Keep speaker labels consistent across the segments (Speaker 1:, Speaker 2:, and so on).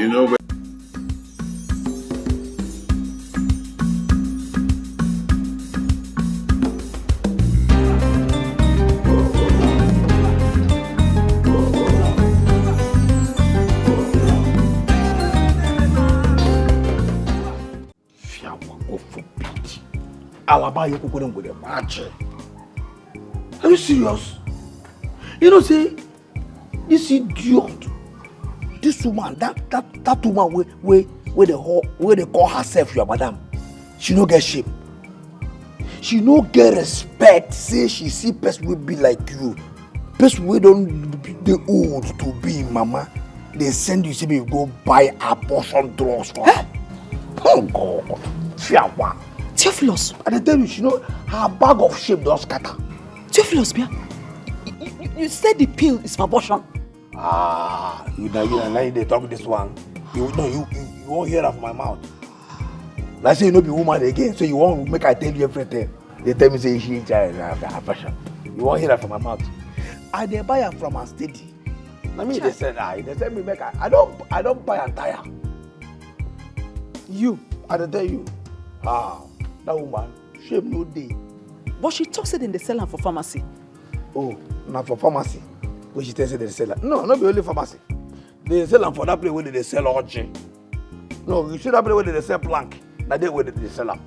Speaker 1: You know where.
Speaker 2: Alaba you couldn't with a match. Are you serious? You know, say this idiot, this woman, that woman where they call herself your madam, she no get shame. She no get respect. Say she see person will be like you. Person we don't be old to be mama. They send you say you go buy abortion drugs for her. Oh God, Fiawa.
Speaker 3: Theophilus.
Speaker 2: I tell you, she know her bag of shame don't scatter.
Speaker 3: Theophilus, Bia, you said the pill is for abortion.
Speaker 2: Ah, you they talk this one. You won't hear that from my mouth. Like say you no be woman again, so you won't make I tell you everything. They tell me say she ain't abortion. You won't hear that from my mouth. I they buy her from her steady. I mean they said they tell me make I don't buy entire.
Speaker 3: You,
Speaker 2: I tell you, that woman, shame no day.
Speaker 3: But she talks it in the seller for pharmacy.
Speaker 2: Oh, not for pharmacy. When she tells you they sell her. No, not be only pharmacy. They sell them for that place where they sell orgy. No, you see that place where they sell plank. Now they where they sell them.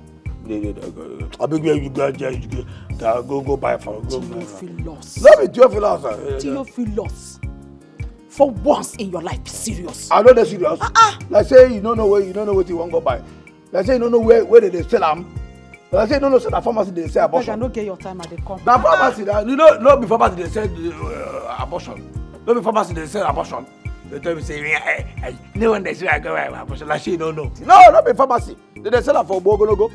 Speaker 2: I beg you go buy for go.
Speaker 3: Theophilus.
Speaker 2: Let me Theophilus.
Speaker 3: Theophilus. For once in your life, be serious.
Speaker 2: I know they're serious. Like say you don't know what you want to go buy. Like say you don't know where they sell them. Like say you don't know so that pharmacy they sell abortion.
Speaker 3: I don't get your time at the company.
Speaker 2: That pharmacy that you know not be pharmacy they sell abortion. Not be pharmacy they sell abortion. They tell me say no one they say I go buy abortion. Like she don't know. No, not be pharmacy. They sell them for Bogonogo.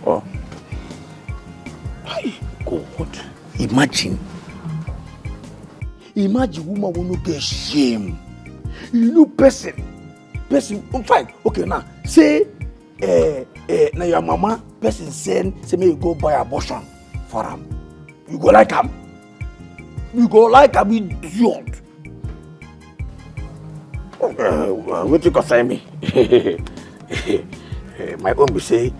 Speaker 2: Oh. My God. Imagine woman will not get shame. You know person, fine. Okay now, say now your mama person say me you go buy abortion for him. You go like him. You go like him idiot. What you concern me? My own be say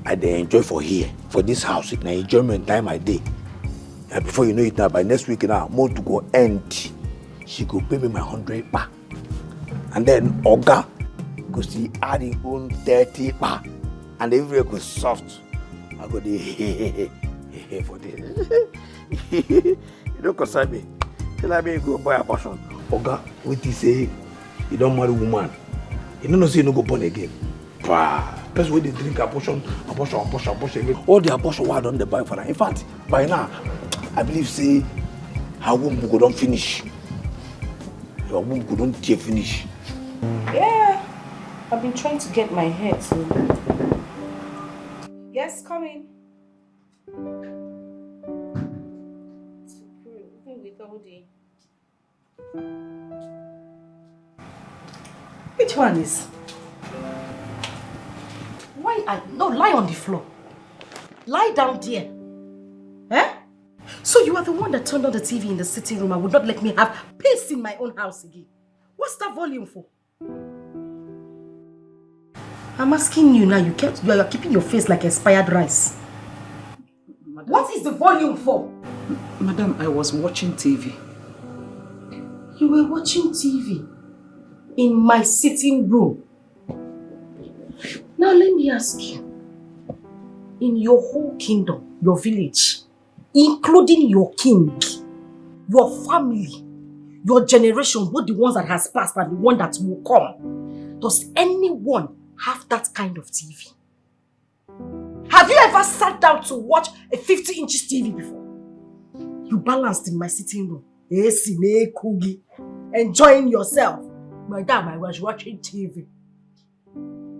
Speaker 2: I dey enjoy for here, for this house. It's an enjoyment time I day. And before you know it now, by next week now, more to go end. She go pay me my 100 pa. And then Oga go see adding own 30 pa. And everywhere go soft. I go dey for this. You don't concern me. Tell me go buy abortion. Oga, what he say? You don't marry woman. You don't know say you no go born again. That's why they drink abortion. All the abortion why don't they buy for that? In fact, by now, I believe say her womb go don't finish. Your womb go don't finish.
Speaker 4: Yeah, I've been trying to get my head to. Yes, come in.
Speaker 3: Which one is? Why? No, lie on the floor. Lie down there. Eh? So you are the one that turned on the TV in the sitting room and would not let me have peace in my own house again. What's that volume for? I'm asking you now, you are keeping your face like expired rice.
Speaker 4: Madam, what is the volume for?
Speaker 3: Madam, I was watching TV.
Speaker 4: You were watching TV in my sitting room. Now let me ask you, in your whole kingdom, your village, including your king, your family, your generation, both the ones that has passed and the one that will come, does anyone have that kind of TV? Have you ever sat down to watch a 50 inches TV before? You balanced in my sitting room, enjoying yourself. Madam, I was watching TV.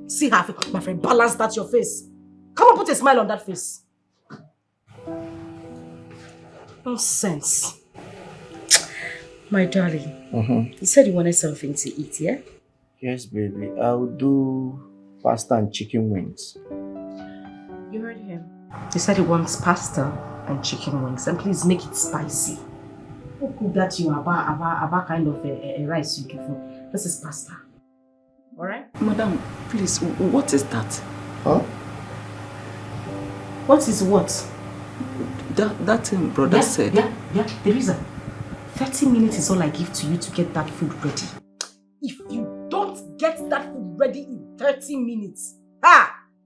Speaker 4: See how, my friend, balance that your face. Come on, put a smile on that face. Nonsense. My darling, you said you wanted something to eat, yeah?
Speaker 5: Yes, baby. I'll do pasta and chicken wings.
Speaker 4: You heard him.
Speaker 3: He said he wants pasta and chicken wings, and please make it spicy. Who cook that you about kind of a rice you give him?
Speaker 4: This is pasta. Alright?
Speaker 1: Madam, please, what is that?
Speaker 5: Huh?
Speaker 4: What is what?
Speaker 1: That thing brother said.
Speaker 4: Yeah, Teresa. 30 minutes is all I give to you to get that food ready. If you don't get that food ready in 30 minutes,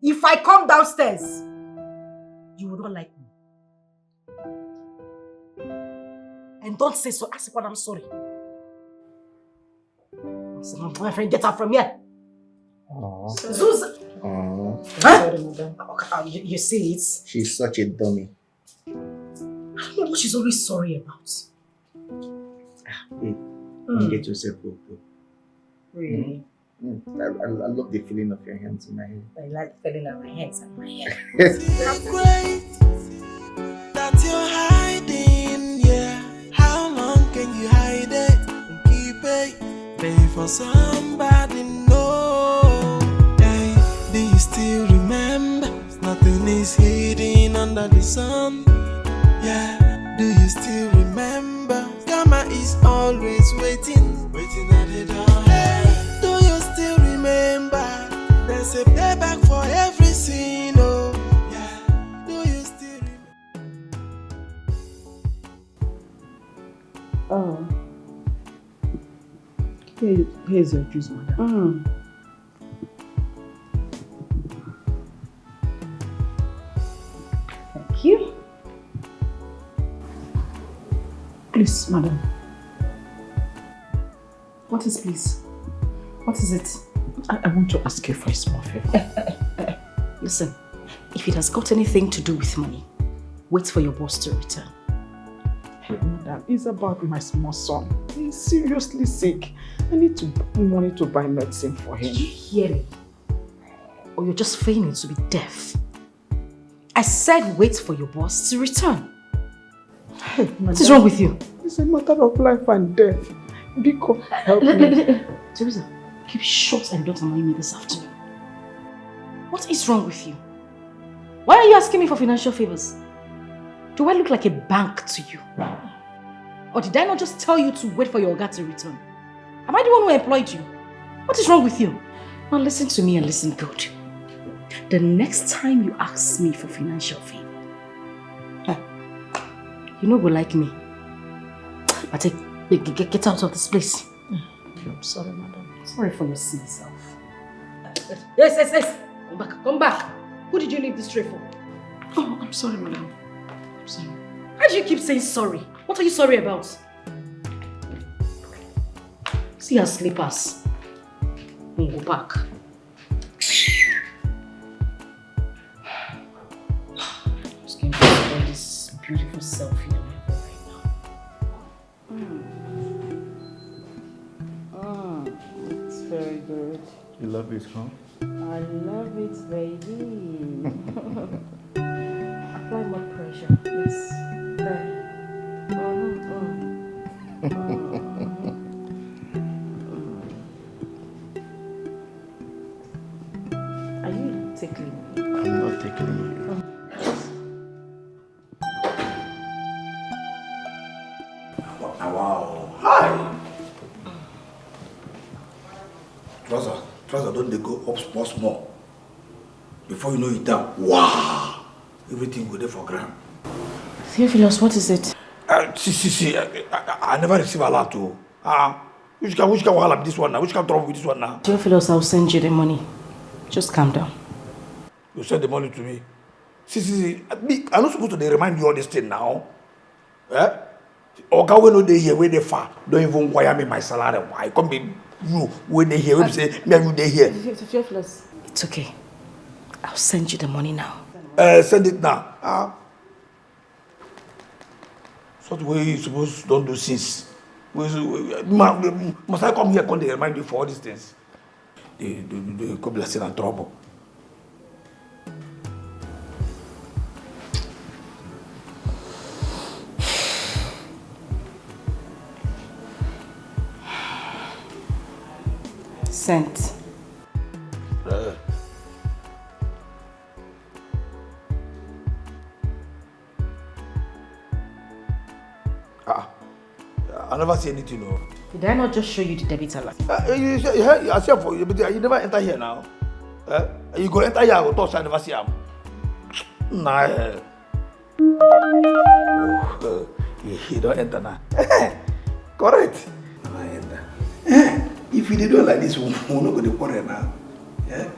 Speaker 4: if I come downstairs, you will not like me. And don't say so. Ask what I'm sorry. My friend, get out from here. Zuza. Sorry, madam. You see it?
Speaker 5: She's such a dummy.
Speaker 4: I don't know what she's always sorry about.
Speaker 5: Hey, don't get yourself broke.
Speaker 4: Really?
Speaker 5: I love the feeling of your hands in my hair.
Speaker 4: I like feeling of my hands and my hair.
Speaker 6: Great that you're hiding, yeah. How long can you hide it and keep it? Pay for somebody, no. Hey, do you still remember? Nothing is hidden under the sun. Yeah, do you still remember? Karma is always waiting at the door. Hey, do you still remember? There's a payback for every sin, oh. Yeah, do you still remember?
Speaker 1: Here's your juice, madam.
Speaker 4: Thank you.
Speaker 1: Please, madam.
Speaker 4: What is please? What is it?
Speaker 1: I want to ask you for a small favor.
Speaker 4: Listen, if it has got anything to do with money, wait for your boss to return.
Speaker 1: Hey, madam, it's about my small son. He's seriously sick. I need money to buy medicine for him.
Speaker 4: Did you hear me? Or you're just feigning to be deaf? I said wait for your boss to return.
Speaker 1: Hey, madam,
Speaker 4: What is wrong with you?
Speaker 1: It's a matter of life and death. Because help me.
Speaker 4: Teresa, keep short and don't annoy me this afternoon. What is wrong with you? Why are you asking me for financial favors? Do I look like a bank to you? Or did I not just tell you to wait for your Oga to return? Am I the one who employed you? What is wrong with you? Now listen to me and listen good. The next time you ask me for financial favor, you know go like me. But get out of this place.
Speaker 1: I'm sorry, madam.
Speaker 4: Sorry for your silly self. Yes. Come back. Who did you leave this tray for?
Speaker 1: Oh, I'm sorry, madam. I'm sorry.
Speaker 4: Why do you keep saying sorry? What are you sorry about? See her slippers. Go back. Just going to enjoy this beautiful selfie that I have right now. It's very good.
Speaker 5: You love it, huh?
Speaker 4: I love it, baby. Apply more pressure, please. There. Are you tickling me?
Speaker 5: I'm not tickling you.
Speaker 2: Wow. Hi. Trouser, don't they go up small? Before you know it down, wow. Everything go there for ground.
Speaker 4: Theophilus, what is it?
Speaker 2: See, I never receive a lot too. Which can wahala with this one now? Which can trouble with this one now?
Speaker 4: Theophilus, I'll send you the money. Just calm down.
Speaker 2: You send the money to me. See, I'm not supposed to remind you all this thing now. Eh? Oga when no dey here, where they far, don't even wire me my salary. Why come be you when they here? When you say me and you dey here?
Speaker 4: Theophilus, it's okay. I'll send you the money now.
Speaker 2: Send it now. Such way you suppose don't do since. Must I come here and remind you for all these things? They come blessing and trouble.
Speaker 4: Sent.
Speaker 2: never see anything, no.
Speaker 3: Did I not just show you the debit alert?
Speaker 2: You for you, but you never enter here now. You go enter here, I go touch, I never see him. Nah. You don't enter now. Correct. I enter. If you do like this, we'll not go to quarrel now. Yeah?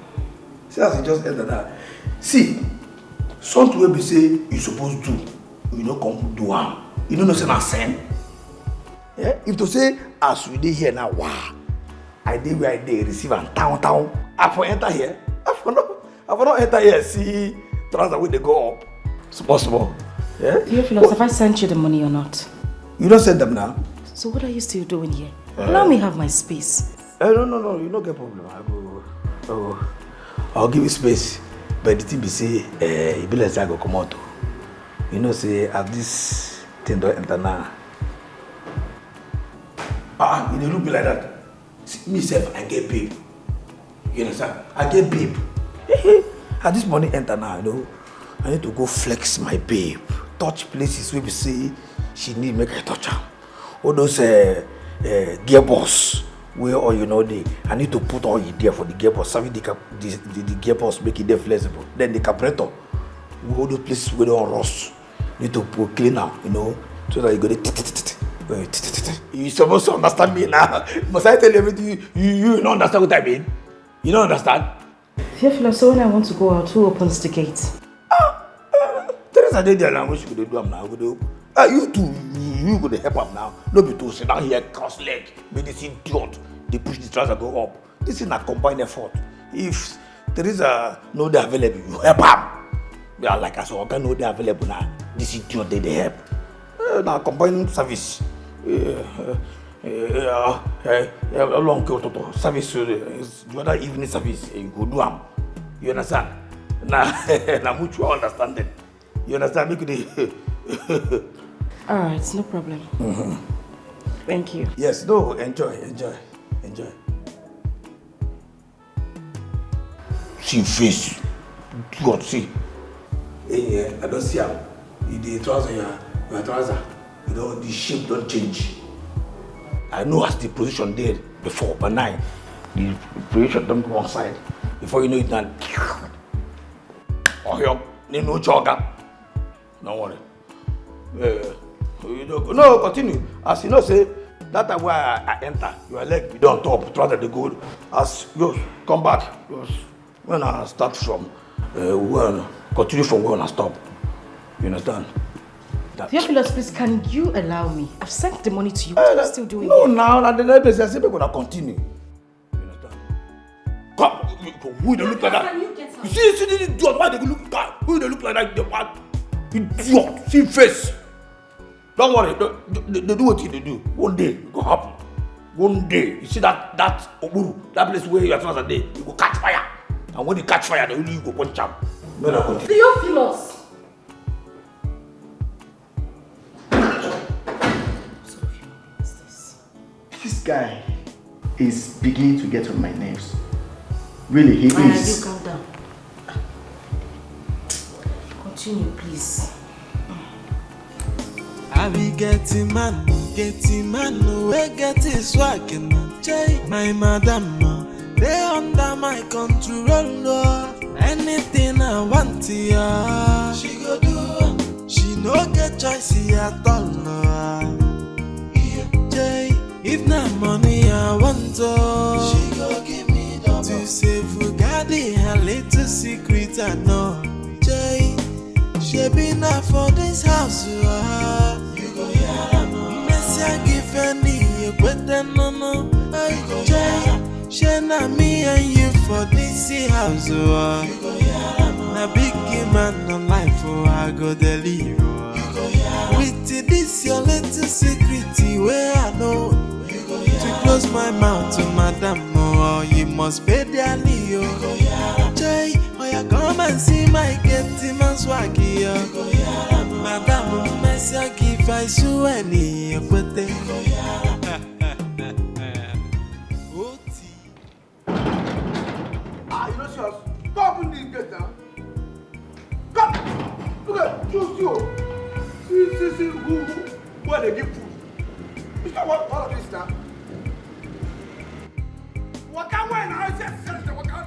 Speaker 2: See, as you just enter that. See, something will be say you supposed to do, you don't come do one. You don't know say na sin. Yeah? If to say as we did here now, wow, I did where I did receive and town. I for enter here. I for not enter here. See, trouser with the go up. It's possible. Yeah?
Speaker 3: Theophilus, have I sent you the money or not?
Speaker 2: You don't send them now.
Speaker 3: So what are you still doing here? Allow me have my space.
Speaker 2: No. You don't get problem. I'll give you space. But the thing be say, it be like I go come out. You know, say, as this thing don't enter now. You don't look me like that. See, myself, I get babe. You understand? I get babe. As this money enter now, you know, I need to go flex my babe. Touch places where we say she need make her touch her. All those gearbox where all you know I need to put all in there for the gearbox, serving the gearbox, make it there flexible. Then the carburetor, all those places where they don't rust, need to put cleaner, you know, so that you go there. You supposed to understand me now. Must I tell you everything? You don't understand what I mean? You don't understand?
Speaker 3: Theophilus, so when I want to go out, who opens the gate?
Speaker 2: Teresa did the language you could do now. You too, you could help up now. Nobody to sit down here, cross leg, make this idiot. They push the trouser go up. This is a combined effort. If Teresa know they're available, you help up. Yeah, like I said, I know they're available now. This idiot they help. Now combined service. Long service, the other evening service. You go do them. You understand? Now mutual understanding. You understand?
Speaker 3: Alright, no problem. Thank you.
Speaker 2: Yes, no, enjoy. See face. God, see. I don't see him. The trouser, your trouser. You know, the shape don't change. I know as the position there before, but now the position don't go one side. Before you know it now. Oh, you no jogger. Don't worry. No, continue. As you know, say that time where I enter, your leg be on top, trouser the gold. As you come back, when I start from continue from where I stop. You understand?
Speaker 3: Theophilus, please, can you allow me? I've sent the money to you. What are you still doing?
Speaker 2: No, now the next place I say we're gonna continue. You understand? Come, who they look like that? You see this idiot? Why they look like that? Who they look like that? The what? Idiot, see face. Don't worry, they do what they do. One day it will happen. One day, you see that Oburu, that place where you are supposed to day, you go catch fire. And when you catch fire, they only you go punch up.
Speaker 3: Theophilus!
Speaker 5: This guy is beginning to get on my nerves. Really, he is.
Speaker 3: You calm down. Continue, please.
Speaker 6: I be getting man, we get his swag and my madam, they under my control. Anything I want to, she go do. She no get choice at all. If not money I want to, she go give me double. To safeguard her little secret I know. She be not for this house. You go hear no. Messia give any you put them no. She na me and you for this house. You go hear no. Na big man on life I go deliver. With this your little secret where I know. To close my mouth to madam, oh, you must pay their Leo. Jay, oh, you come and see my Gateman swag here. Madam, Messia, give I so any, but they
Speaker 2: you know, sir, stop in this gate now. Come, look at, choose you. See, who they give food. What are this now? What can we now? What can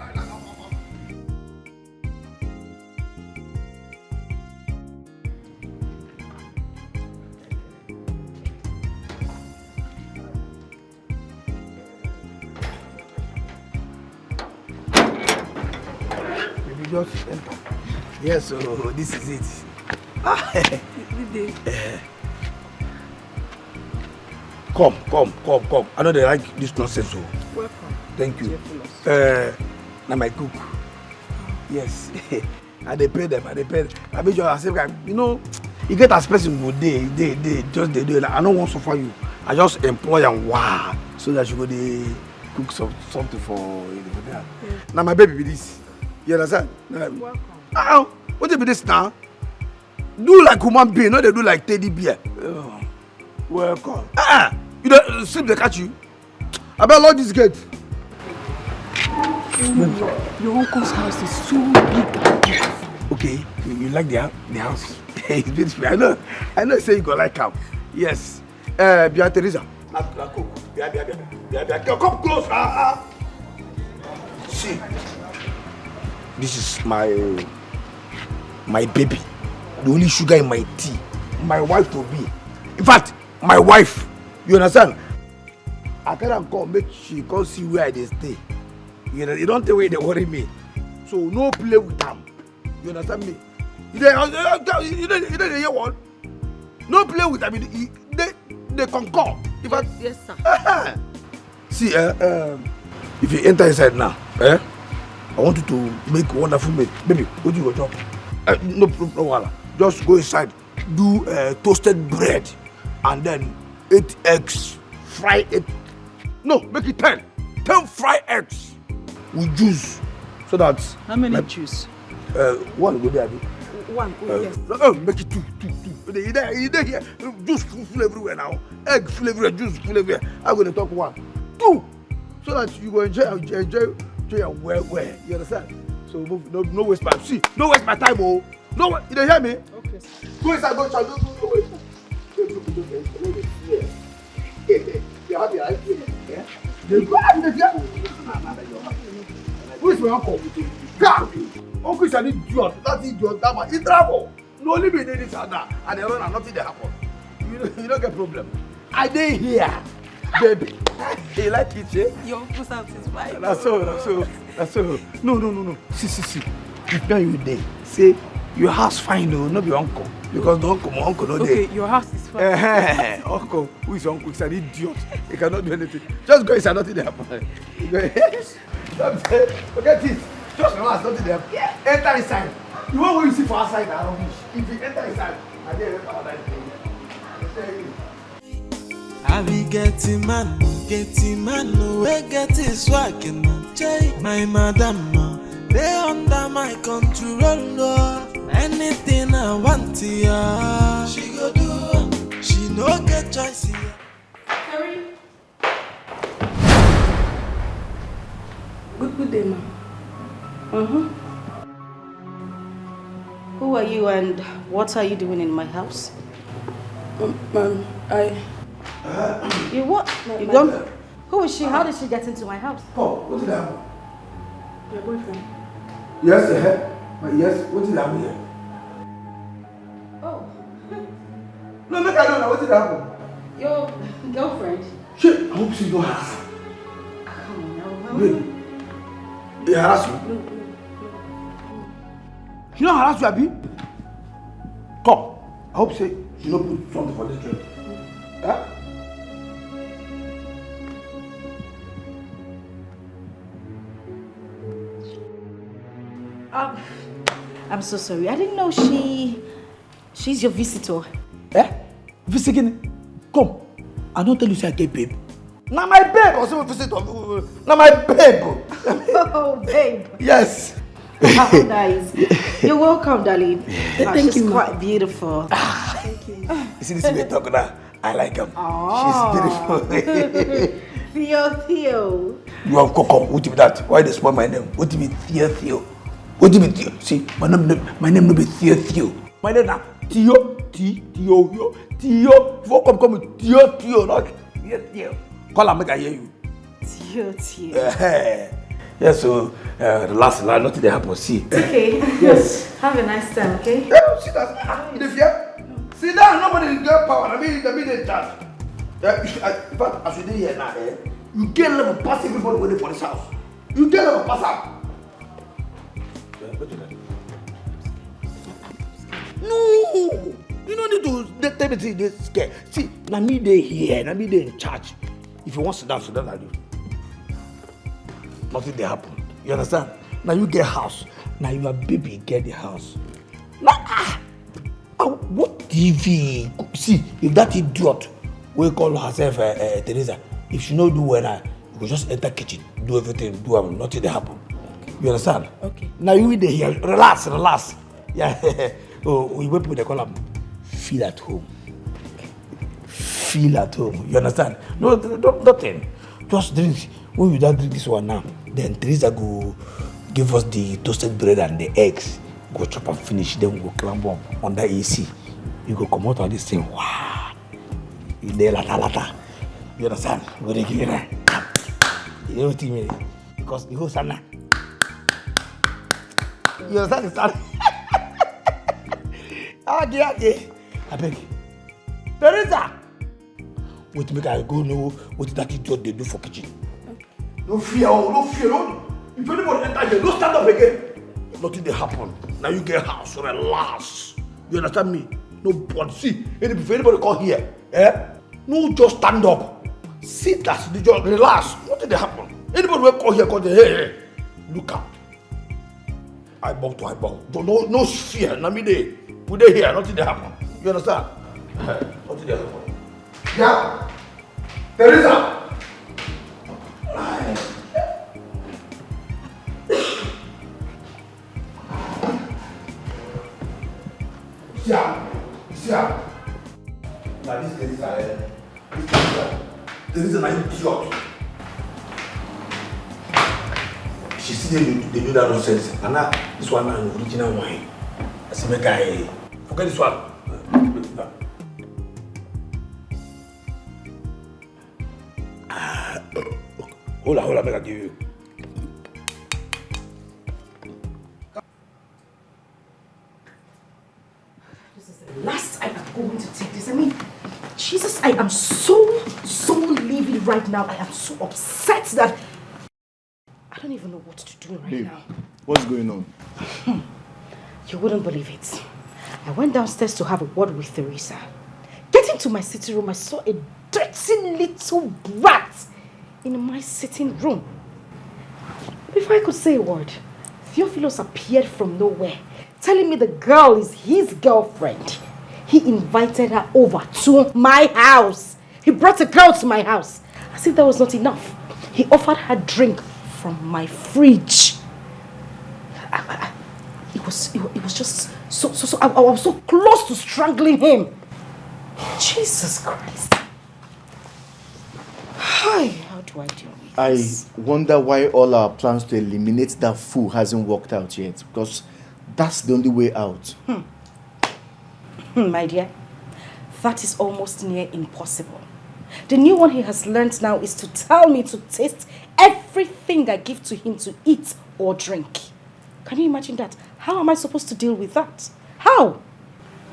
Speaker 2: just enter. Yes, so this is it. Come. I know they like this nonsense. So.
Speaker 1: Welcome.
Speaker 2: Thank you. Now my cook. Yes. And they pay them. I mean, you know, you get as person good day, just they do it. I don't want to suffer you. I just employ and wow, so that you go they cook something for you. Yeah. Now my baby be this. You understand?
Speaker 1: Welcome.
Speaker 2: What be this now? Do like human being, not they do like teddy bear. Welcome. You don't sleep, they catch you. I better lock this gate.
Speaker 1: Your uncle's house is so big and beautiful.
Speaker 2: Okay, you like the house? It's beautiful. I know. Say you go like him. Yes. Bia Teresa. Bia, come close. See. This is my baby, the only sugar in my tea, my wife to be. In fact, my wife, you understand? I can't come make she come see where they stay. You don't tell where they worry me. So no play with them. You understand me? You don't hear what? No play with them. They concur.
Speaker 1: Yes, sir.
Speaker 2: See, if you enter inside now, I want you to make wonderful meal. Baby, what do you go job? No problem. Just go inside, do toasted bread, and then 8 eggs, fry it. No, make it 10. 10 fried eggs with juice, so that.
Speaker 1: How many juice?
Speaker 2: One go there.
Speaker 1: One. Yes.
Speaker 2: Make it two. You there here. Juice full everywhere now. Egg full everywhere. Juice full everywhere. I'm gonna talk 1, 2, so that you go enjoy well. You understand? So no waste my time. See, no waste my time, oh. No, you don't hear me?
Speaker 1: Okay.
Speaker 2: Go inside, go inside. Go. You happy, right? Yeah. Who is my uncle? God, uncle is an idiot. That idiot, that man, he travel. No only be this and that, and they run and nothing they happen. You don't get problem. I dey here, baby. You like it, eh?
Speaker 1: Your uncle sounds satisfied.
Speaker 2: That's so. No. See. If now you dey, say your house fine though, not your uncle. Because the uncle, my uncle not there.
Speaker 1: Okay, your house is fine.
Speaker 2: Uncle, who is uncle? He's an idiot. He cannot do anything. Just go inside, nothing there happen. You go forget it. Just relax, nothing there. Yeah. Enter inside. You want what you see for outside, I don't wish. If you enter inside, I dare enter outside.
Speaker 6: I be getting man, we get his swag and my madam, they under my control. Anything I want to she go do. She no get choice here.
Speaker 4: Harry. Good day, ma. Who are you and what are you doing in my house?
Speaker 1: Ma'am,
Speaker 4: You what? You don't? Who is she? How did she get into my house?
Speaker 2: Oh, what did happen?
Speaker 1: your boyfriend.
Speaker 2: Yes, yes, what did happen here?
Speaker 4: Oh.
Speaker 2: No, make I know now, what did happen?
Speaker 4: Your girlfriend?
Speaker 2: Shit, I hope she don't harass her.
Speaker 4: Come on now.
Speaker 2: Wait. They harass you?
Speaker 4: No.
Speaker 2: She don't harass you, Abi? Come. I hope she don't put something for this drink. Huh?
Speaker 4: I'm so sorry. I didn't know she's your visitor.
Speaker 2: Eh? Visiting? Come. I don't tell you say I get babe. Now my babe also visitor. Now my babe.
Speaker 4: Oh, babe.
Speaker 2: Yes.
Speaker 4: How nice. You're welcome, darling.
Speaker 1: Thank
Speaker 4: she's
Speaker 1: you,
Speaker 4: quite beautiful.
Speaker 1: Thank you.
Speaker 2: You see this way talk now? I like him.
Speaker 4: Oh.
Speaker 2: She's beautiful.
Speaker 4: Theo.
Speaker 2: You have come. What is that? Why they spoil my name? What do you mean Theo? What do you mean Theo? See, my name no be Theo. My name is Theo. Theo. If you come with Theo, not Yeah. Call and make I hear you. Yes, so relax, nothing they happen. See.
Speaker 4: Okay.
Speaker 2: Yes.
Speaker 4: Have a nice time, okay?
Speaker 2: Yeah, sit down. You dey fear? Sit down. Nobody get power. I mean, they charge. In fact, as you dey here now, you get level pass everybody waiting for this house. You get level pass out. No, you don't need to tell me they scared. See, now me they here, now me they in charge. If you want to sit down like this. Nothing they happen. You understand? Now you get house. Now your baby get the house. Now, what TV? See, if that idiot will call herself Teresa, if she no do well, you go just enter kitchen, do everything, nothing they happen. You understand?
Speaker 4: Okay.
Speaker 2: Now you in the here, relax. Yeah. Oh, we wait people they call them. Feel at home. Feel at home. You understand? No, nothing. Just drink. When you don't drink this one now, then Teresa go give us the toasted bread and the eggs. Go chop and finish. Then we go climb up under AC. You go come out on this thing. Wow. You there lata. You understand? We dey give you that. You know what I mean? Because the whole sana. You understand the sana? Okay. I beg. Teresa! Wait, make I go know what that idiot they do for kitchen. No fear. If anybody enter here, don't stand up again. Nothing they happen. Now you get house, relax. You understand me? Nobody. See, if anybody come here, no just stand up. Sit down, just relax. Nothing they happen. Anybody will come here, hey, look out. Eyeball to eyeball. No fear. Now me they. We dey here, nothing they happen. You understand? Nothing they happen. Yeah. Teresa. Yeah. Now this Teresa, Teresa na idiot. She see they do that nonsense. And now this one na original wine. I say make I forget this one. Hold on, make I give you.
Speaker 4: This is the last time I'm going to take this. I mean, Jesus, I am so livid right now. I am so upset that I don't even know what to do right now.
Speaker 5: What's going on?
Speaker 4: You wouldn't believe it. I went downstairs to have a word with Teresa. Getting to my sitting room, I saw a dirty little brat in my sitting room. Before I could say a word, Theophilus appeared from nowhere, telling me the girl is his girlfriend. He invited her over to my house. He brought a girl to my house. As if that was not enough, he offered her drink from my fridge. It was just so I was so close to strangling him. Jesus Christ. How do I deal with this?
Speaker 5: I wonder why all our plans to eliminate that fool hasn't worked out yet, because that's the only way out.
Speaker 4: My dear, that is almost near impossible. The new one he has learned now is to tell me to taste everything I give to him to eat or drink. Can you imagine that? How am I supposed to deal with that? How?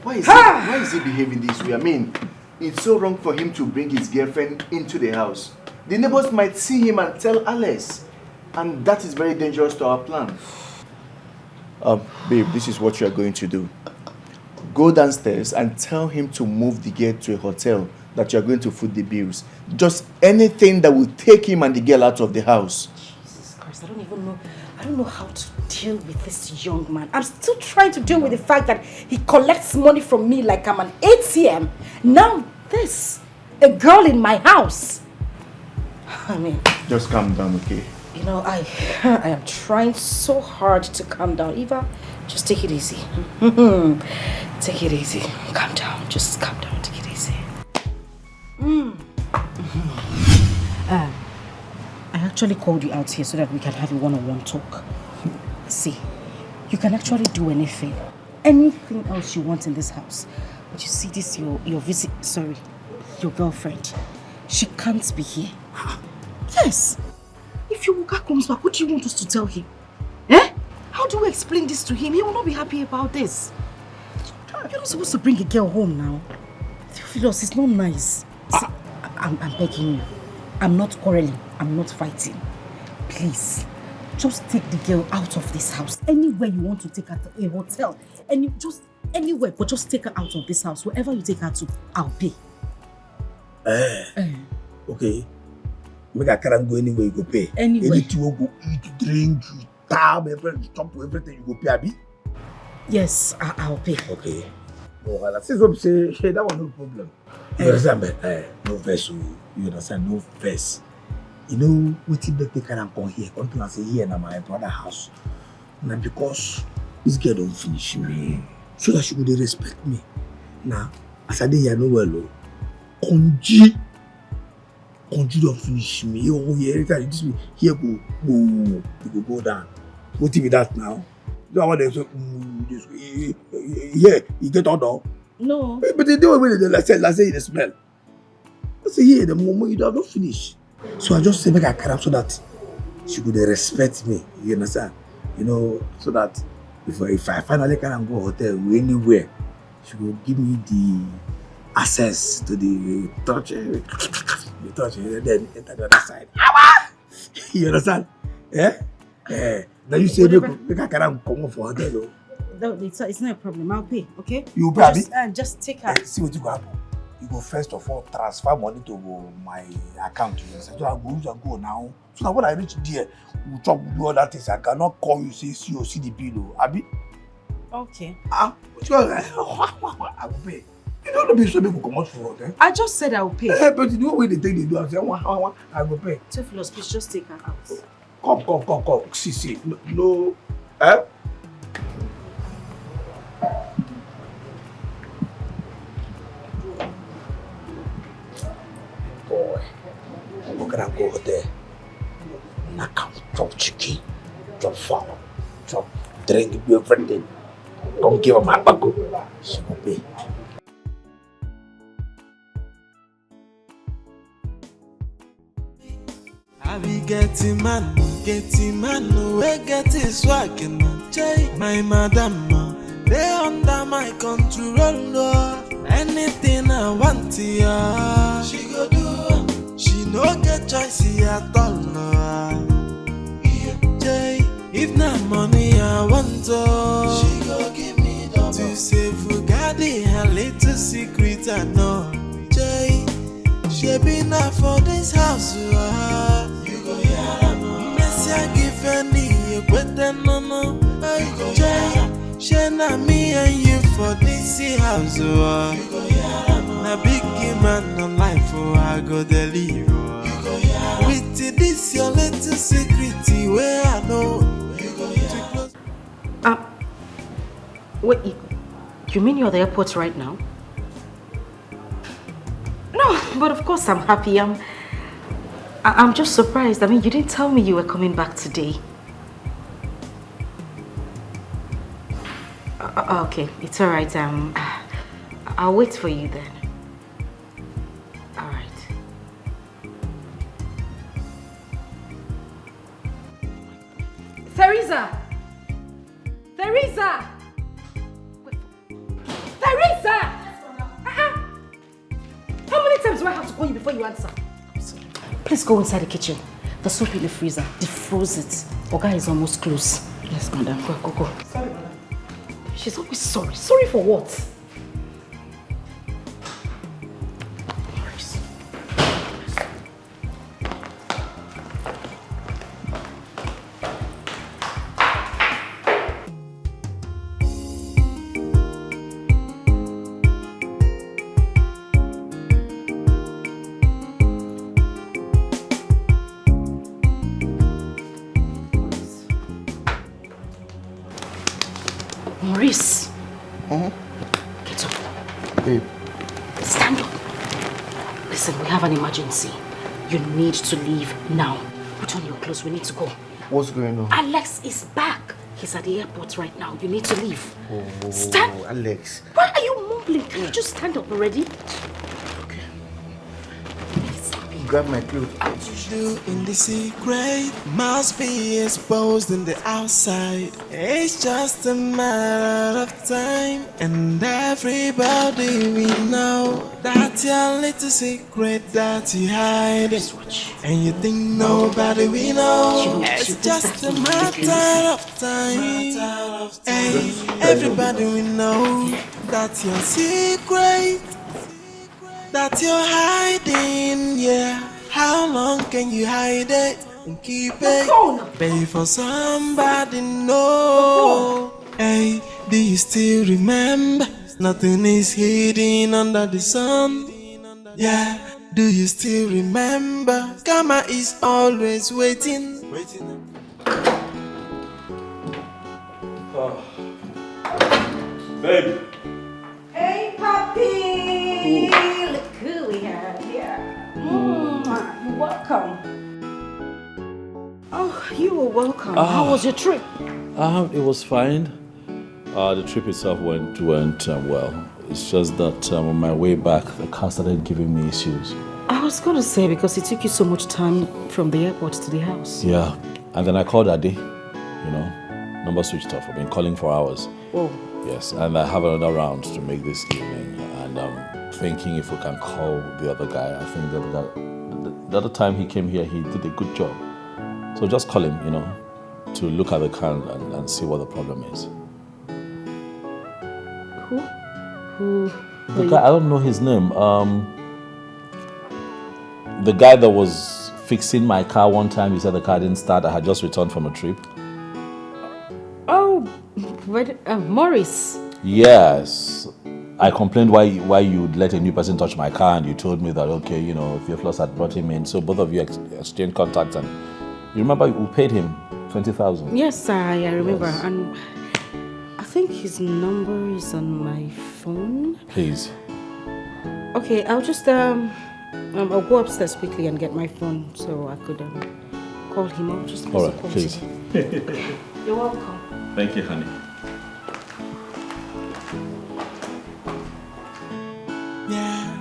Speaker 5: Why is he behaving this way? I mean, it's so wrong for him to bring his girlfriend into the house. The neighbors might see him and tell Alice. And that is very dangerous to our plan. Babe, this is what you are going to do. Go downstairs and tell him to move the girl to a hotel that you are going to foot the bills. Just anything that will take him and the girl out of the house.
Speaker 4: Jesus Christ, I don't know how to deal with this young man. I'm still trying to deal with the fact that he collects money from me like I'm an ATM. Now this, a girl in my house. I mean,
Speaker 5: just calm down, okay?
Speaker 4: You know, I am trying so hard to calm down. Eva, just take it easy. Take it easy. Calm down. Just calm down. Take it easy. I actually called you out here so that we can have a one-on-one talk. See, you can actually do anything else you want in this house. But you see this, your girlfriend. She can't be here. Yes. If your Oga comes back, what do you want us to tell him? Eh? How do we explain this to him? He will not be happy about this. You're not supposed to bring a girl home now. Theophilus, it's not nice. See, I'm begging you. I'm not quarreling. I'm not fighting. Please, just take the girl out of this house. Anywhere you want to take her to, a hotel, just anywhere, but just take her out of this house. Wherever you take her to, I'll pay.
Speaker 2: Okay. Make a car and go anywhere, you go pay.
Speaker 4: Anywhere.
Speaker 2: Anything you go eat, drink, you tab, everything, you go pay, Abi?
Speaker 4: Yes, I'll pay.
Speaker 2: Okay. No, since what say, that was no problem. You understand, man? No verse, you understand? No verse. You know, we think that they can come here. Come to say here in my brother's house. Now, because this girl don't finish me, so that she would respect me. Now, as I did, I know well, Konji don't finish me. Oh, yeah, every time you just me, here go, you go down. What if that now? You know what they say? Yeah, you get on down.
Speaker 4: No.
Speaker 2: But they don't really, let's say the smell. I say, yeah, the moment you don't finish. So I just say, make a carry so that she could respect me. You understand? You know, so that if I finally can go hotel anywhere, she will give me the access to the touch. The touch, and then enter the other side. You understand? Yeah? Then you say, make a carry come for hotel.
Speaker 4: No, it's not a problem. I'll pay, okay?
Speaker 2: You pay, Abi?
Speaker 4: Just take her.
Speaker 2: See what you go happen. You go first of all transfer money to my account. So I go now. So that when I reach there, we'll talk, we'll do all that things. I cannot call you, say, see or see the bill. Abi?
Speaker 4: Okay.
Speaker 2: What you I will pay. You don't know be so big come out for okay?
Speaker 4: I just said I will pay.
Speaker 2: But you know what they take they do. I say, I will pay.
Speaker 4: Theophilus, please just take her out.
Speaker 2: Come. See. No. Eh? Boy, I'm gonna go there. Knock out, chop chicken, chop fowl, chop drink, do everything. Come give her my bago. She will pay.
Speaker 6: I be getting man, we get his swag and my madam, they under my control. Anything I want, yeah, she go do. She no get choice at all. If not money I want, she go give me double. To save Fugadi, her little secret I know. She be not for this house. You go hear Messia give any, you better no. She na me and you for this house. You go hear na big man on life. I go deliver. With this your little secret where I know. You go hear.
Speaker 4: Wait, you mean you're at the airport right now? No, but of course I'm happy. I'm just surprised. I mean, you didn't tell me you were coming back today. Okay, it's all right. I'll wait for you then. All right. Teresa! Teresa! Wait. Teresa! How many times do I have to call you before you answer? Please go inside the kitchen. The soup in the freezer. Defroze it. Oga is almost close. Yes, madam. Go. Sorry, madam. She's always sorry. Sorry for what? Maurice. Get up.
Speaker 5: Babe.
Speaker 4: Stand up. Listen, we have an emergency. You need to leave now. Put on your clothes. We need to go.
Speaker 5: What's going on?
Speaker 4: Alex is back. He's at the airport right now. You need to leave.
Speaker 5: Oh,
Speaker 4: stand.
Speaker 5: Alex.
Speaker 4: Why are you mumbling? Can you just stand up already?
Speaker 5: Okay.
Speaker 4: Stand.
Speaker 2: grab my clothes.
Speaker 6: Do in the secret must be exposed in the outside. It's just a matter of time, and everybody we know that your little secret that you hide, and you think nobody we know. It's just a matter of time. Hey, everybody we know that your secret that you're hiding, yeah. How long can you hide it and keep it? Pay for somebody, no. Hey, do you still remember? Nothing is hidden under the sun. Yeah, do you still remember? Karma is always waiting.
Speaker 7: Baby.
Speaker 4: Hey, puppy! Look who we have here. You're welcome. Oh, you were welcome. How was your trip?
Speaker 7: It was fine. The trip itself went well. It's just that on my way back, the car started giving me issues.
Speaker 4: I was going to say, because it took you so much time from the airport to the house.
Speaker 7: Yeah, and then I called Ade, number switched off. I've been calling for hours.
Speaker 4: Oh.
Speaker 7: Yes, and I have another round to make this evening, and I'm thinking if we can call the other guy. I think the other time he came here, he did a good job. So just call him, to look at the car and see what the problem is.
Speaker 4: Who?
Speaker 7: The guy, I don't know his name. The guy that was fixing my car one time, he said the car didn't start. I had just returned from a trip.
Speaker 4: Oh, Morris.
Speaker 7: Yes. I complained why you'd let a new person touch my car, and you told me that, okay, Theophilus had brought him in. So both of you exchanged contacts, and you remember we paid him 20,000.
Speaker 4: Yes, I remember.
Speaker 7: Yes.
Speaker 4: And I think his number is on my phone.
Speaker 7: Please.
Speaker 4: Okay, I'll just I'll go upstairs quickly and get my phone so I could call him. I'll just
Speaker 7: all right, please.
Speaker 4: You're welcome.
Speaker 7: Thank you, honey.
Speaker 6: Yeah,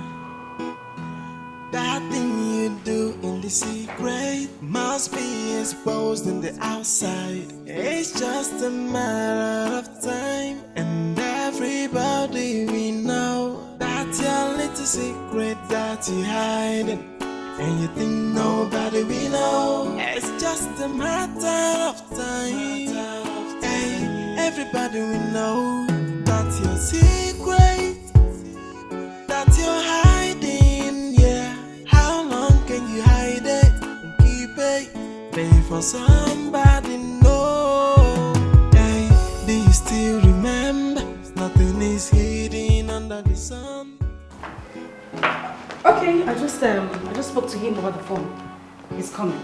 Speaker 6: that thing you do in the secret must be exposed in the outside. It's just a matter of time, and everybody we know that your little secret that you hiding, and you think nobody we know. It's just a matter of time. Hey, everybody we know that your secret that you're hiding, yeah. How long can you hide it and keep it? Pay for somebody, no. Hey, do you still remember? Nothing is hidden under the sun.
Speaker 4: Okay, I just spoke to him over the phone. He's coming.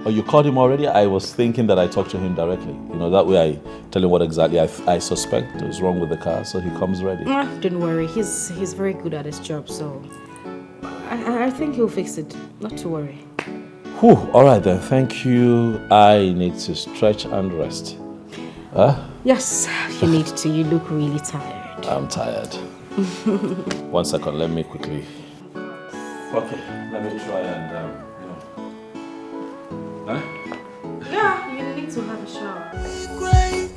Speaker 7: Oh, you called him already? I was thinking that I talked to him directly. That way I tell him what exactly I suspect is wrong with the car, so he comes ready.
Speaker 4: Don't worry, he's very good at his job, so I think he'll fix it. Not to worry.
Speaker 7: Whew, all right then, thank you. I need to stretch and rest. Huh?
Speaker 4: Yes, you need to. You look really tired.
Speaker 7: I'm tired. 1 second, let me quickly. Okay, let me try and, Huh?
Speaker 4: Yeah, you need to have a shower.
Speaker 6: Great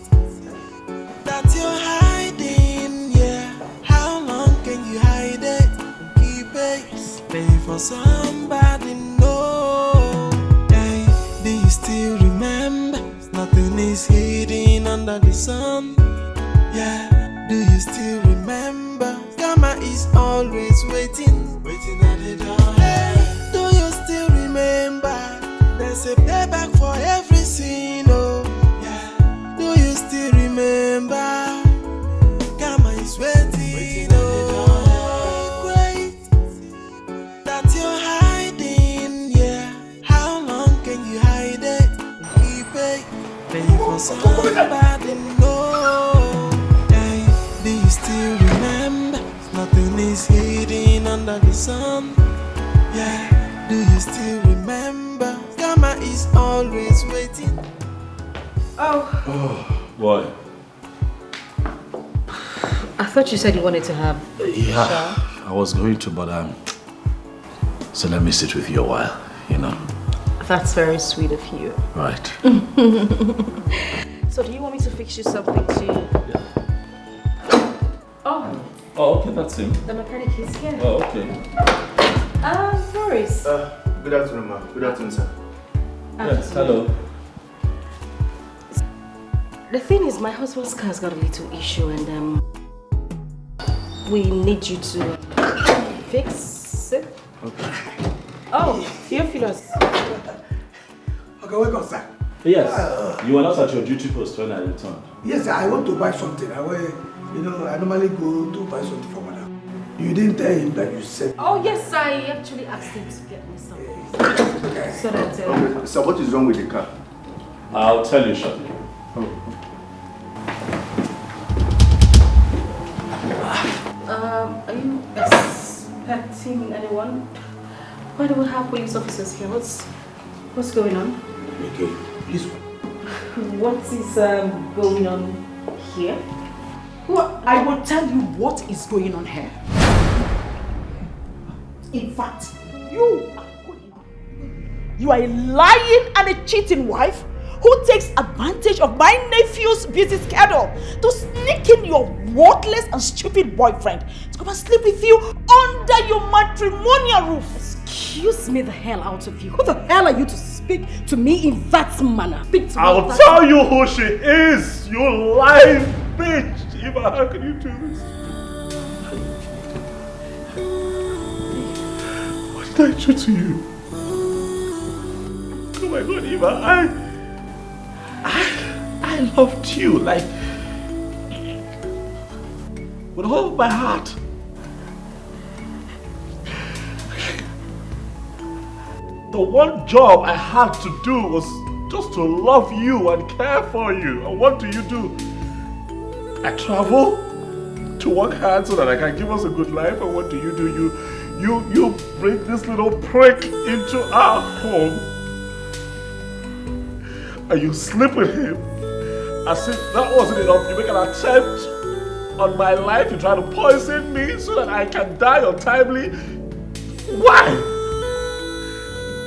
Speaker 6: that you're hiding, yeah. How long can you hide it and keep it? Pay for somebody, no. Hey, do you still remember? Nothing is hidden under the sun. Yeah, do you still remember? Karma is always waiting at the door. Hey, do you still remember? There's a payback for every sin, oh. Yeah, do you still remember? Karma is waiting, oh. Great that you're hiding, yeah. How long can you hide it and keep it? Pay for somebody, no. Hey, do you still remember? Nothing is hidden under the sun. Yeah, do you still remember? Karma is always waiting.
Speaker 4: Oh,
Speaker 7: What?
Speaker 4: I thought you said you wanted to have
Speaker 7: Yeah, I was going to, but So let me sit with you a while, you know.
Speaker 3: That's very sweet of you.
Speaker 7: Right.
Speaker 3: So do you want me to fix you something too? Oh.
Speaker 7: Oh, okay, that's him.
Speaker 3: The mechanic is here.
Speaker 7: Oh, okay.
Speaker 3: Boris.
Speaker 5: Good afternoon, ma'am. Good afternoon, sir.
Speaker 7: Yes, hello.
Speaker 3: The thing is, my husband's car's got a little issue and we need you to fix it.
Speaker 2: Okay.
Speaker 3: Oh, Theophilus.
Speaker 8: Okay, welcome, sir.
Speaker 7: Yes, you were not at your duty post when I returned.
Speaker 8: Yes, sir, I want to buy something. I normally go to buy something for madam. You didn't tell him that you said...
Speaker 3: Oh, yes, I actually asked him to get me something. So that...
Speaker 5: Okay, so what is wrong with the car?
Speaker 7: I'll tell you shortly.
Speaker 3: Are you expecting anyone? Why do we have police officers here? What's going on?
Speaker 8: Okay, please.
Speaker 3: What is going on here?
Speaker 1: Well, I will tell you what is going on here. In fact, you are a lying and a cheating wife who takes advantage of my nephew's busy schedule to sneak in your worthless and stupid boyfriend to come and sleep with you under your matrimonial roof.
Speaker 3: Excuse me the hell out of you. Who the hell are you to speak to me in that manner?
Speaker 7: I'll tell you who she is, you lying bitch. Eva, how can you do this? What did I do to you? Oh my God, Eva, I loved you, like, with all of my heart. The one job I had to do was just to love you and care for you. And what do? I travel to work hard so that I can give us a good life. And what do? You bring this little prick into our home. And you sleep with him. As if that wasn't enough, you make an attempt on my life. You try to poison me so that I can die untimely. Why?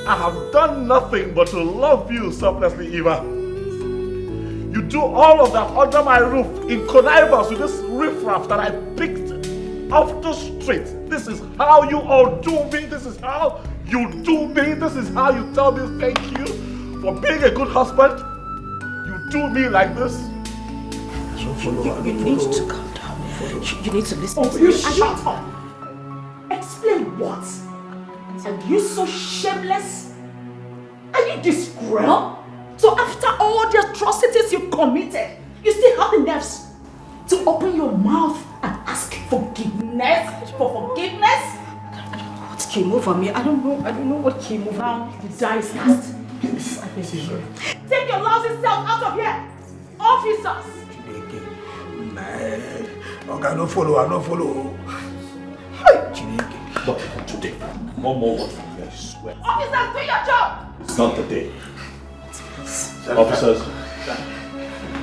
Speaker 7: I have done nothing but to love you selflessly, Eva. You do all of that under my roof in connivance with this riffraff that I picked off the street. This is how you all do me. This is how you do me. This is how you tell me thank you for being a good husband. You do me like this.
Speaker 3: You need to calm down. You need to listen to
Speaker 1: You
Speaker 3: me.
Speaker 1: shut up! Explain what? Are you so shameless? Are you this cruel? So after all the atrocities you committed, you still have the nerves to open your mouth and ask forgiveness? For forgiveness?
Speaker 3: What came over me? I don't know what came over me.
Speaker 1: The die is cast. Take your lousy self out of here! Officers!
Speaker 8: Okay, no follow.
Speaker 7: But for today, no more words from you, I swear.
Speaker 1: Officers, do your job!
Speaker 7: It's not the day. Officers,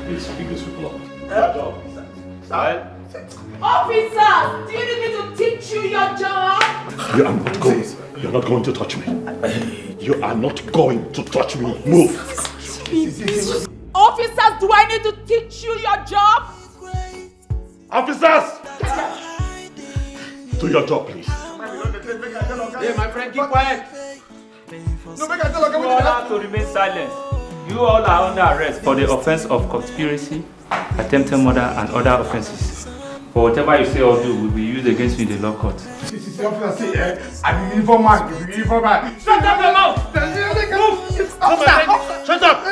Speaker 7: please pick these people up. Your job.
Speaker 1: Officers, do you need me to teach you your job?
Speaker 7: You're not going to touch me. You are not going to touch me. Move.
Speaker 1: Officers, do I need to teach you your job?
Speaker 7: Officers! Do your job, please.
Speaker 9: Hey, my friend, keep quiet. You all have to remain silent. You all are under arrest for the offense of conspiracy, attempted murder, and other offenses. For whatever you say or do will be used against you in the law court.
Speaker 8: I'm an informant.
Speaker 9: Shut up your mouth! Move!
Speaker 7: Shut up!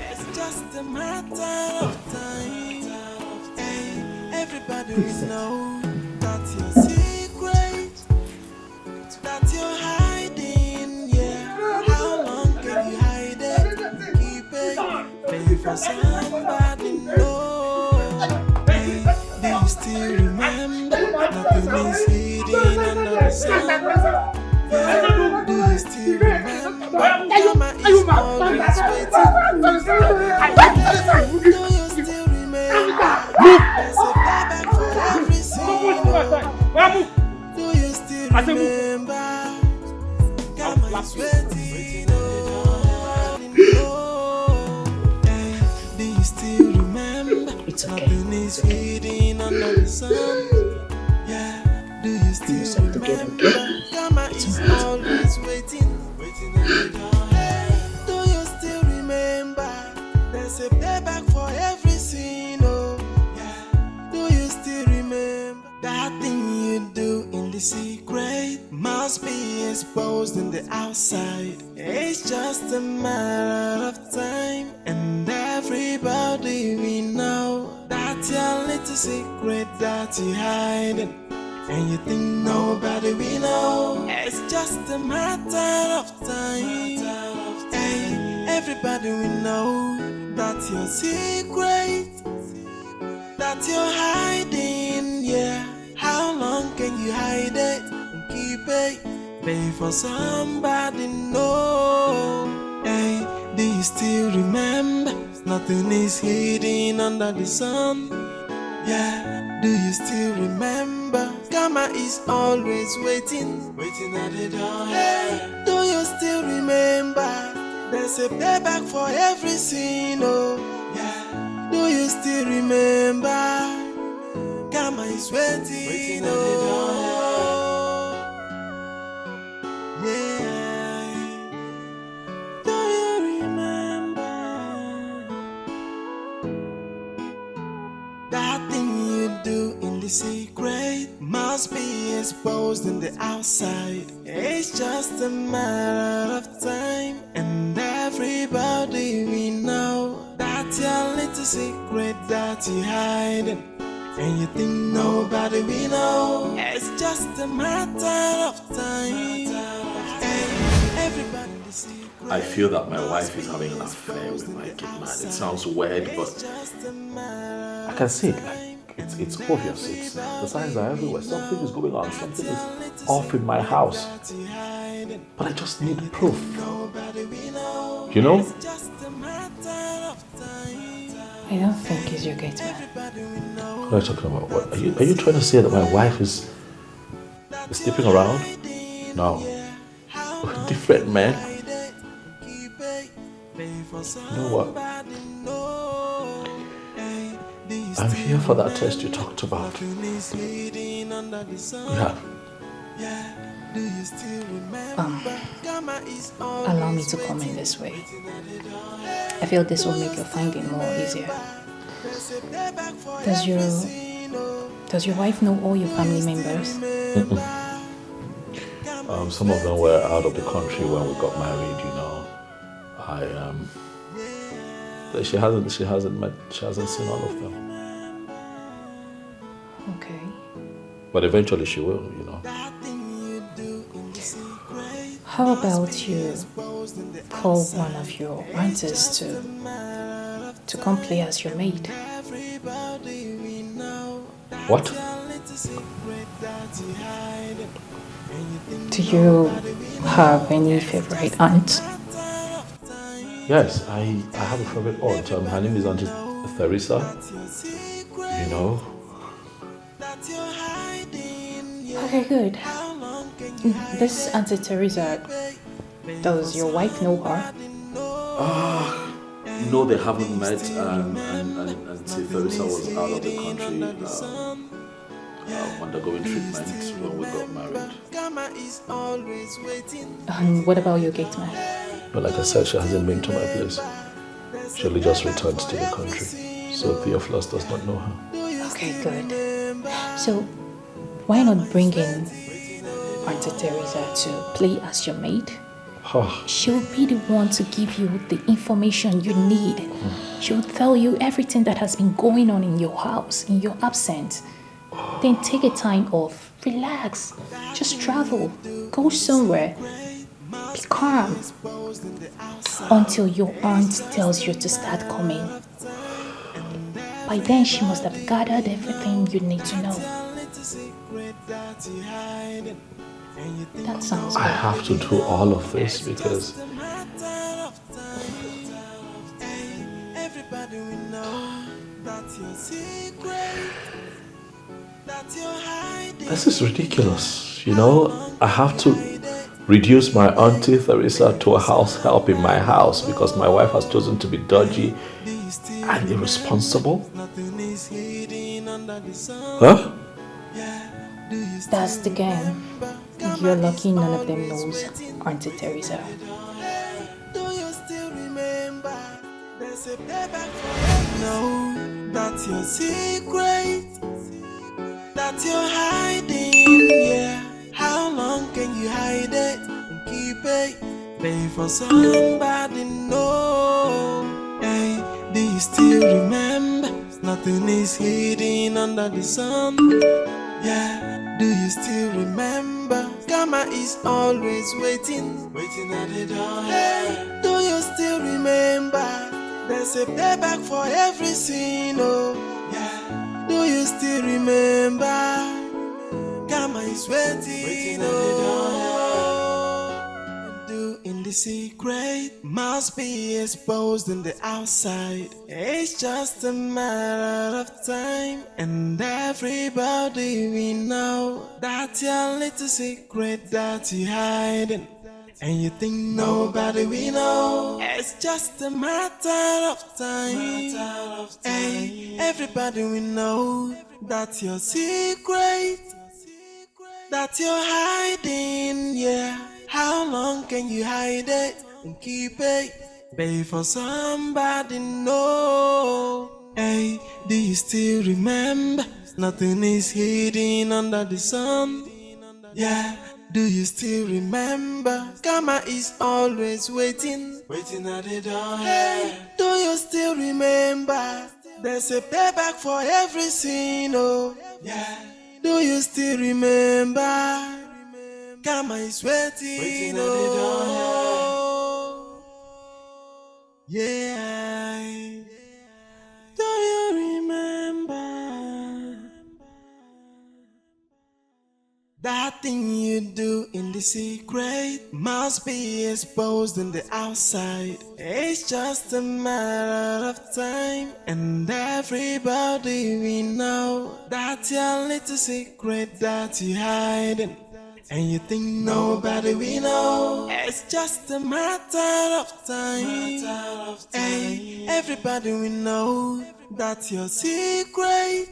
Speaker 6: It's just a matter of time. for somebody know. Do you still remember? Nothing is hidden under the sun. Do you still remember? Karma is always waiting. Do you still remember? There's a payback for every sin. Do you still remember? Karma is waiting. Do you still remember?
Speaker 4: It's okay.
Speaker 6: Nothing is hidden under the sun. Yeah. Do you still remember? Karma is always waiting at the door. Do you still remember? There's a payback for every sin. Oh, yeah. Do you still remember? That thing you do in the secret must be exposed in the outside. It's just a matter of time, and everybody we know that your little secret that you hiding. And you think nobody we know. It's just a matter of time. Hey, everybody we know that your secret that you're hiding, yeah. How long can you hide it and keep it? Pay for somebody know. Hey, do you still remember? Nothing is hidden under the sun. Yeah. Do you still remember? Karma is always waiting at the door. Hey, do you still remember? There's a payback for every sin. Oh, yeah. Do you still remember? Karma is waiting at the door. Yeah. Do you remember that thing you do in the secret must be exposed in the outside. It's just a matter of time, and everybody we know that your little secret that you hiding. And you think nobody we know. It's just a matter of time. Hey, everybody the secret.
Speaker 7: I feel that my wife is having an affair with my Gateman. It sounds weird, but I can see it. Like it's obvious. The signs are everywhere. Something is going on. Something is off in my house. But I just need proof. You know?
Speaker 10: I don't think he's your Gateman.
Speaker 7: What are you talking about? What, are you trying to say that my wife is sleeping around? No. Different man. You know what? I'm here for that test you talked about. Yeah.
Speaker 10: Allow me to come in this way. I feel this will make your finding more easier. Does your wife know all your family members?
Speaker 7: Some of them were out of the country when we got married, you know. She hasn't seen all of them.
Speaker 10: Okay.
Speaker 7: But eventually she will, you know.
Speaker 10: How about you call one of your aunts to come play as your maid?
Speaker 7: What?
Speaker 10: Do you have any favorite aunt?
Speaker 7: Yes, I have a favorite aunt. Her name is Auntie Theresa. You know.
Speaker 10: Okay, good. This Auntie Teresa, does your wife know her?
Speaker 7: No, they haven't met, and Auntie Theresa was out of the country undergoing treatment when we got married.
Speaker 10: And what about your Gateman?
Speaker 7: But like I said, she hasn't been to my place. She only just returned to the country, so Theophilus does not know her.
Speaker 10: Okay, good. So, why not bring in Auntie Teresa to play as your maid? She'll be the one to give you the information you need. She'll tell you everything that has been going on in your house, in your absence. Then take a time off, relax, just travel, go somewhere. Be calm. Until your aunt tells you to start coming. By then, she must have gathered everything you need to know. That sounds good.
Speaker 7: I have to do all of this because this is ridiculous, you know. I have to reduce my auntie Theresa to a house help in my house because my wife has chosen to be dodgy and irresponsible. Huh?
Speaker 10: That's the game. You're lucky none of them knows Auntie Theresa.
Speaker 6: No, that's your secret that you're hiding, yeah. How long can you hide it and keep it? Pay for somebody, no. Hey, do you still remember? Nothing is hidden under the sun. Yeah, do you still remember? Karma is always waiting at the door. Hey, do you still remember? There's a payback for every sin, oh. Yeah, do you still remember? Karma is waiting at the door. Do in the secret must be exposed in the outside. It's just a matter of time, and everybody we know that's your little secret that you're hiding. And you think nobody we know. It's just a matter of time. Hey, everybody we know that's your secret that you're hiding, yeah. How long can you hide it and keep it? Pay for somebody, no. Hey, do you still remember? Nothing is hidden under the sun. Yeah, do you still remember? Karma is always waiting at the door. Hey, do you still remember? There's a payback for every sin, oh. Yeah, do you still remember? Karma is waiting at the door. Yeah, do you remember? That thing you do in the secret must be exposed in the outside. It's just a matter of time, and everybody we know that's your little secret that you're hiding. And you think nobody we know. It's just a matter of time. Hey, everybody we know that's your secret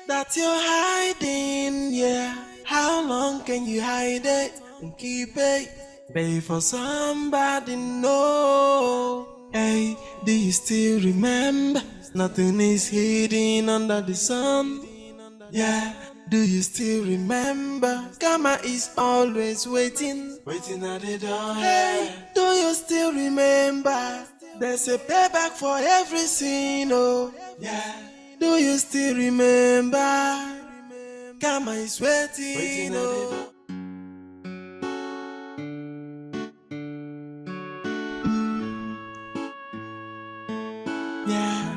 Speaker 6: that you're hiding, yeah. How long can you hide it and keep it? Pay for somebody, no. Hey, do you still remember? Nothing is hidden under the sun. Yeah, do you still remember? Karma is always waiting at the door. Hey, do you still remember? There's a payback for every sin, oh. Yeah. Do you still remember? Karma is waiting, oh. Yeah,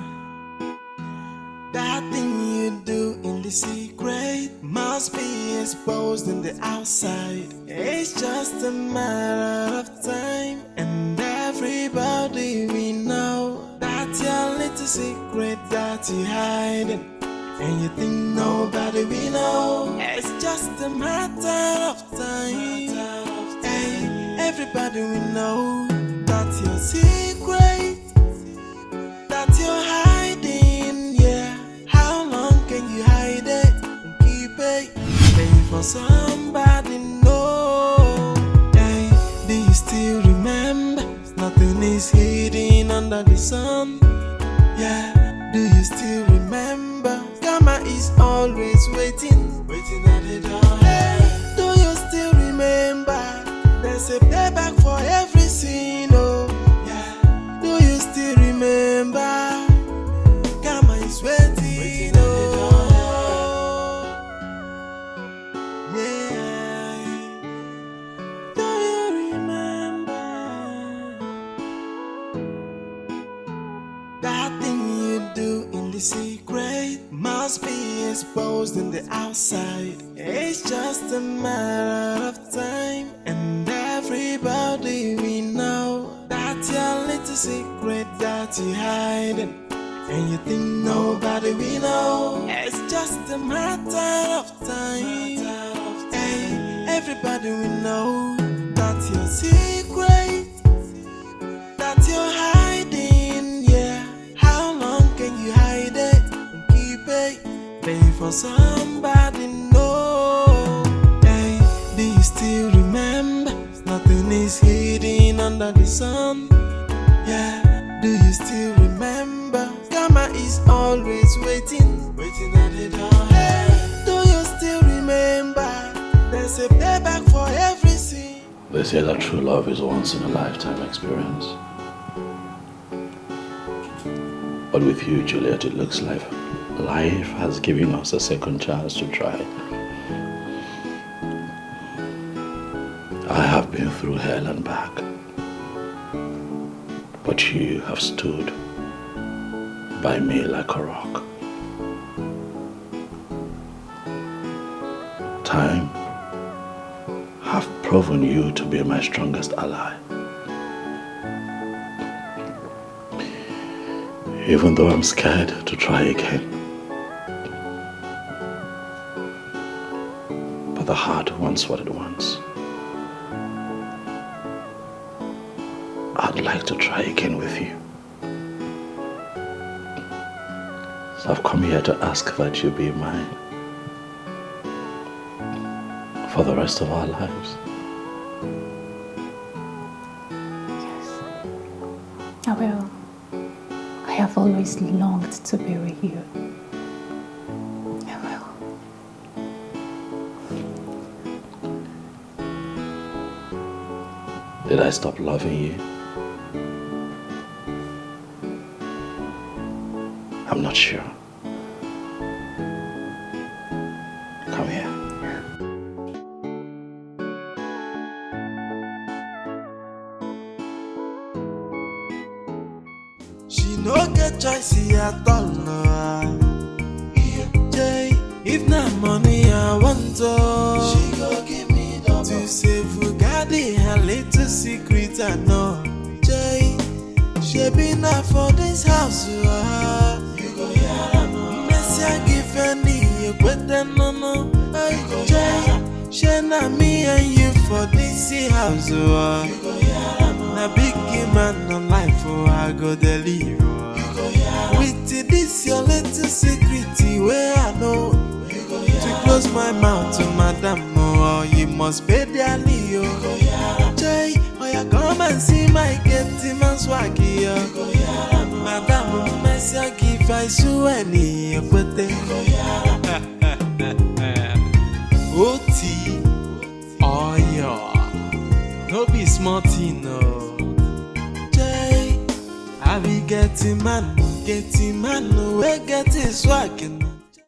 Speaker 6: that thing you do in the secret must be exposed in the outside. It's just a matter of time, and everybody we know that's your little secret that you're hiding. And you think nobody we know. It's just a matter of time. Hey, everybody we know that's your secret that you're hiding, yeah. How long can you hide it and keep it? Pay for somebody, no. Hey, do you still remember? Nothing is hidden under the sun. Yeah, do you still remember? Karma is always waiting at the door. Hey, do you still remember? There's a payback for every sin, oh. Yeah, do you still remember? Karma is waiting at the door. Yeah, do you remember? exposed in the outside. It's just a matter of time, and everybody we know that your little secret that you're hiding, and you think nobody we know. It's just a matter of time. Hey, everybody we know that your secret that you're hiding. Yeah, how long can you hide it and keep it? Pay for somebody know. Hey, do you still remember? Nothing is hidden under the sun. Yeah, do you still remember? Karma is always waiting at the door. Hey, do you still remember? There's a payback for every sin.
Speaker 7: They say that true love is a once in a lifetime experience. But with you, Juliet, it looks like life has given us a second chance to try. I have been through hell and back, but you have stood by me like a rock. Time have proven you to be my strongest ally. Even though I'm scared to try again. But the heart wants what it wants. I'd like to try again with you. So I've come here to ask that you be mine for the rest of our lives.
Speaker 10: Yes, I will. I have always longed to be with you. I will.
Speaker 7: Did I stop loving you? I'm not sure. Come here.
Speaker 6: She no get choice at all, no. Jay, if not money I want to, she go give me double. To save Ugadi, her little secret I know. Jay, she been out for this house, you go hear no. Messia give any, you better no. Jay, she na me and you for this house, you go hear no. Na big man on life, I go deliver. With this your little secret where I know to close my mouth to madam, oh, you must pay dearly, yo. Jay, oh, you come and see my Gateman swaggy, madam, Messia give I any, but Oti, oh, yeah, no be smarty, no. Jay, I be getting man, we get his swaggin'.